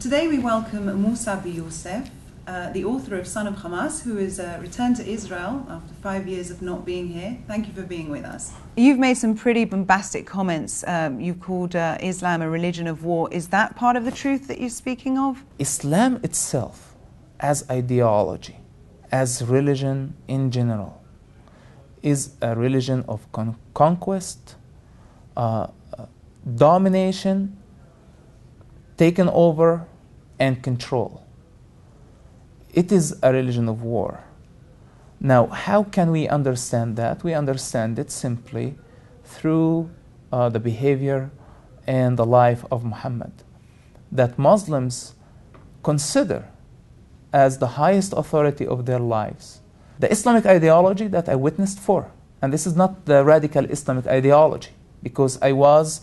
Today we welcome Musa B. Youssef, the author of Son of Hamas, who has returned to Israel after 5 years of not being here. Thank you for being with us. You've made some pretty bombastic comments. You've called Islam a religion of war. Is that part of the truth that you're speaking of? Islam itself, as ideology, as religion in general, is a religion of conquest, domination, taken over, and control. It is a religion of war. Now, how can we understand that? We understand it simply through the behavior and the life of Muhammad, that Muslims consider as the highest authority of their lives. The Islamic ideology that I witnessed for, and this is not the radical Islamic ideology, because I was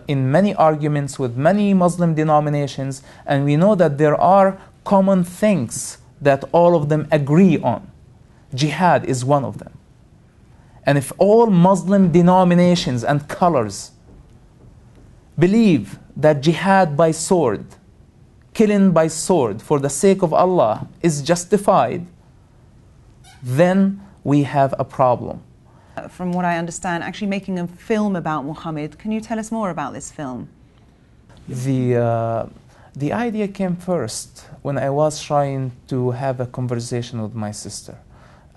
in many arguments with many Muslim denominations, and we know that there are common things that all of them agree on. Jihad is one of them. And if all Muslim denominations and colors believe that jihad by sword, killing by sword for the sake of Allah is justified, then we have a problem. From what I understand, actually making a film about Muhammad. Can you tell us more about this film? The idea came first when I was trying to have a conversation with my sister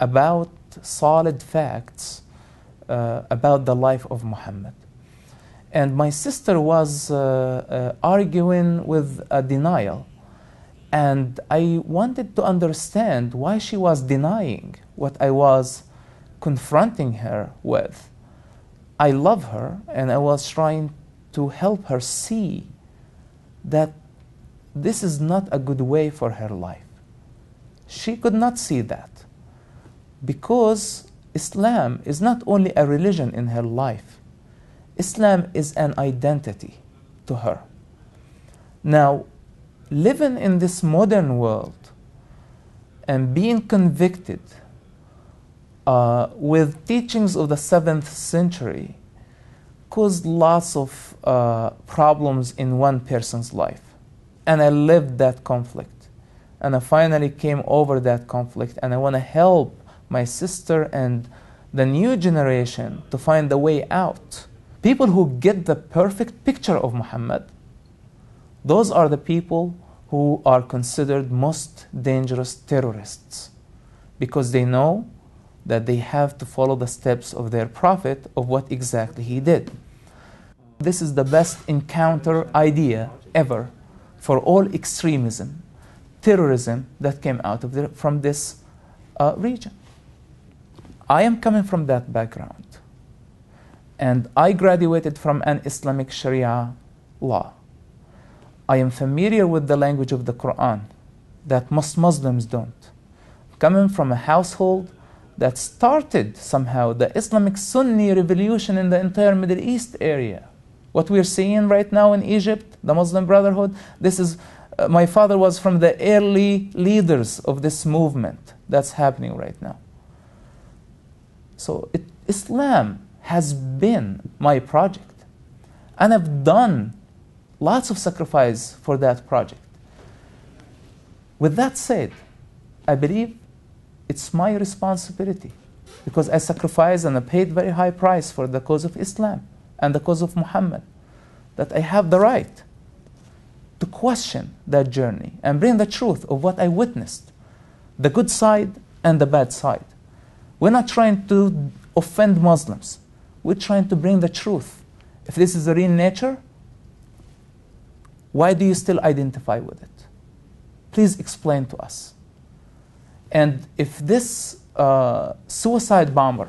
about solid facts about the life of Muhammad. And my sister was arguing with a denial. And I wanted to understand why she was denying what I was confronting her with. I love her, and I was trying to help her see that this is not a good way for her life. She could not see that because Islam is not only a religion in her life. Islam is an identity to her. Now, living in this modern world and being convicted with teachings of the 7th century caused lots of problems in one person's life. And I lived that conflict. And I finally came over that conflict, and I want to help my sister and the new generation to find the way out. People who get the perfect picture of Muhammad, those are the people who are considered most dangerous terrorists, because they know that they have to follow the steps of their prophet of what exactly he did. This is the best encounter idea ever for all extremism, terrorism that came out of from this region. I am coming from that background, and I graduated from an Islamic Sharia law. I am familiar with the language of the Quran that most Muslims don't. Coming from a household that started somehow the Islamic Sunni revolution in the entire Middle East area. What we're seeing right now in Egypt, the Muslim Brotherhood, this is, my father was from the early leaders of this movement that's happening right now. So Islam has been my project, and I've done lots of sacrifice for that project. With that said, I believe it's my responsibility, because I sacrificed and I paid very high price for the cause of Islam and the cause of Muhammad, that I have the right to question that journey and bring the truth of what I witnessed, the good side and the bad side. We're not trying to offend Muslims. We're trying to bring the truth. If this is the real nature, why do you still identify with it? Please explain to us. And if this suicide bomber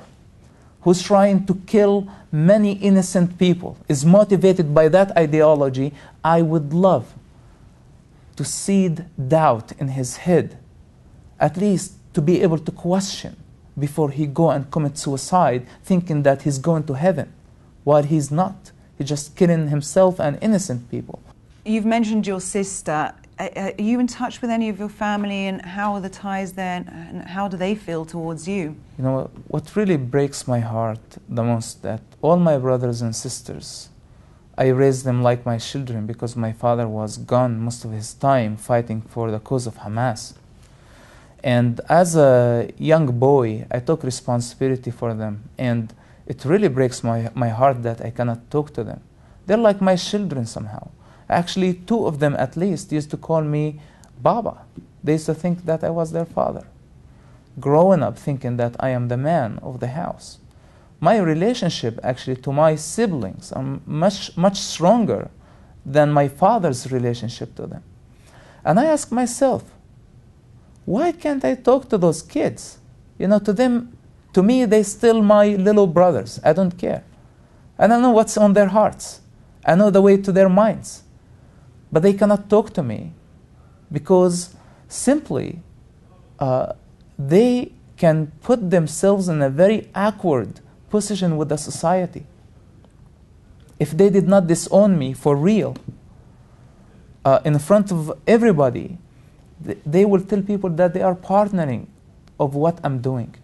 who's trying to kill many innocent people is motivated by that ideology, I would love to seed doubt in his head, at least to be able to question before he go and commit suicide, thinking that he's going to heaven, while he's not. He's just killing himself and innocent people. You've mentioned your sister. Are you in touch with any of your family, and how are the ties there, and how do they feel towards you? You know, what really breaks my heart the most, that all my brothers and sisters I raised them like my children because my father was gone most of his time fighting for the cause of Hamas. And as a young boy, I took responsibility for them. And it really breaks my heart that I cannot talk to them. They're like my children somehow. Actually, two of them at least used to call me Baba. They used to think that I was their father. Growing up thinking that I am the man of the house. My relationship actually to my siblings are much stronger than my father's relationship to them. And I ask myself, why can't I talk to those kids? You know, to me, they're still my little brothers. I don't care. And I know what's on their hearts. I know the way to their minds. But they cannot talk to me because simply they can put themselves in a very awkward position with the society. If they did not disown me for real, in front of everybody, they will tell people that they are partnering of what I'm doing.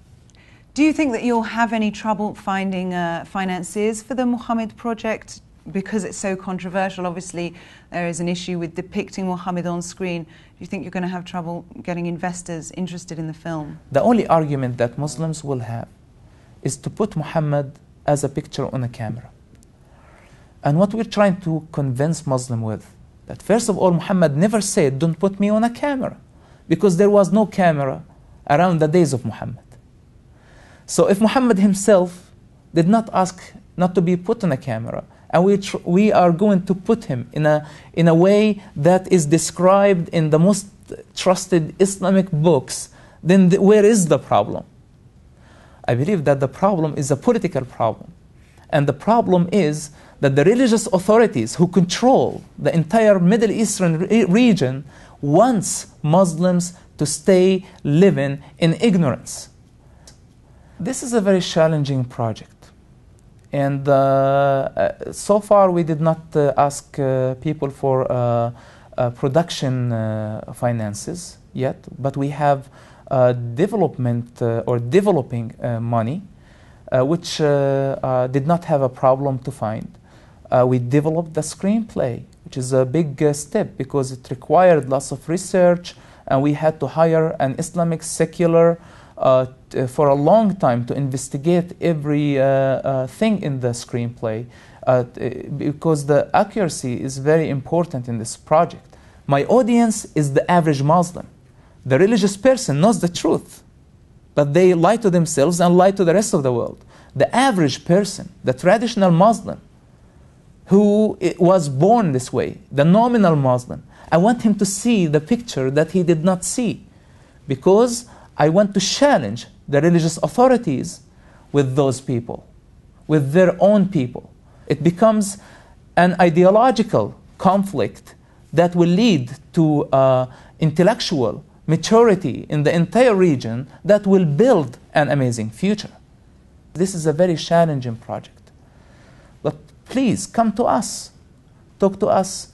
Do you think that you'll have any trouble finding financiers for the Muhammad project? Because it's so controversial, obviously there is an issue with depicting Muhammad on screen. Do you think you're going to have trouble getting investors interested in the film? The only argument that Muslims will have is to put Muhammad as a picture on a camera. And what we're trying to convince Muslims with, that first of all, Muhammad never said, don't put me on a camera, because there was no camera around the days of Muhammad. So if Muhammad himself did not ask not to be put on a camera, and we are going to put him in a way that is described in the most trusted Islamic books, then where is the problem? I believe that the problem is a political problem. And the problem is that the religious authorities who control the entire Middle Eastern region wants Muslims to stay living in ignorance. This is a very challenging project. And so far we did not ask people for production finances yet, but we have development or developing money, which did not have a problem to find. We developed the screenplay, which is a big step because it required lots of research, and we had to hire an Islamic secular for a long time to investigate every thing in the screenplay because the accuracy is very important in this project. My audience is the average Muslim. The religious person knows the truth, but they lie to themselves and lie to the rest of the world. The average person, the traditional Muslim, who was born this way, the nominal Muslim, I want him to see the picture that he did not see, because I want to challenge the religious authorities with those people, with their own people. It becomes an ideological conflict that will lead to intellectual maturity in the entire region that will build an amazing future. This is a very challenging project. But please come to us, talk to us,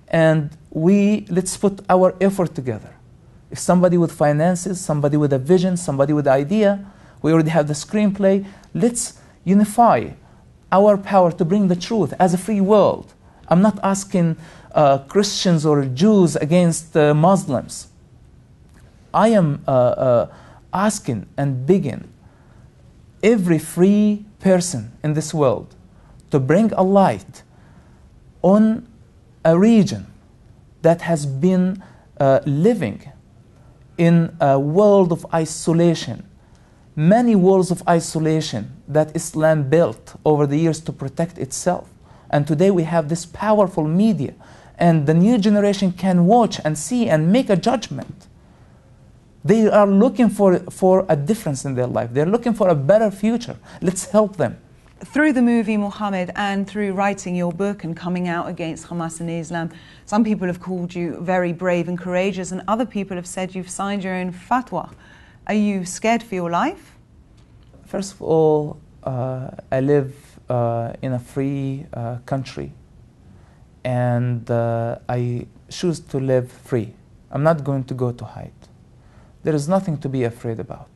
and let's put our effort together. If somebody with finances, somebody with a vision, somebody with an idea, we already have the screenplay, let's unify our power to bring the truth as a free world. I'm not asking Christians or Jews against Muslims. I am asking and begging every free person in this world to bring a light on a region that has been living in a world of isolation, many worlds of isolation that Islam built over the years to protect itself. And today we have this powerful media, and the new generation can watch and see and make a judgment. They are looking for a difference in their life. They're looking for a better future. Let's help them. Through the movie Muhammad and through writing your book and coming out against Hamas and Islam, some people have called you very brave and courageous, and other people have said you've signed your own fatwa. Are you scared for your life? First of all, I live in a free country, and I choose to live free. I'm not going to go to hide. There is nothing to be afraid about.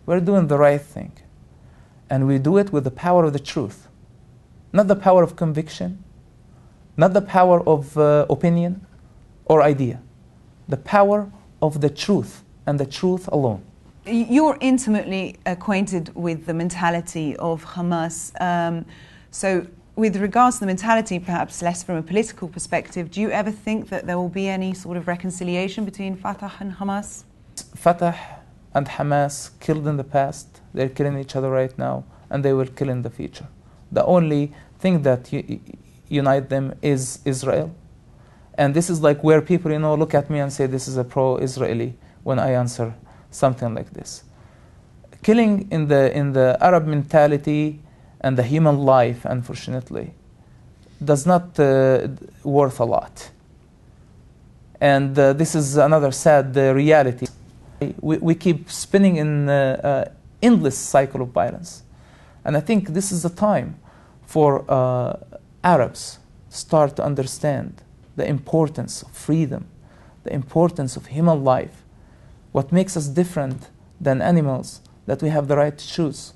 We're doing the right thing. And we do it with the power of the truth, not the power of conviction not the power of opinion or idea, the power of the truth and the truth alone. You're intimately acquainted with the mentality of Hamas. So with regards to the mentality, perhaps less from a political perspective, do you ever think that there will be any sort of reconciliation between Fatah and Hamas? Fatah and Hamas killed in the past, they're killing each other right now, and they will kill in the future. The only thing that unite them is Israel. And this is like where people, look at me and say this is a pro-Israeli when I answer something like this. Killing in the Arab mentality and the human life, unfortunately, does not worth a lot. And this is another sad reality. We keep spinning in endless cycle of violence. And I think this is the time for Arabs start to understand the importance of freedom, the importance of human life, what makes us different than animals, that we have the right to choose.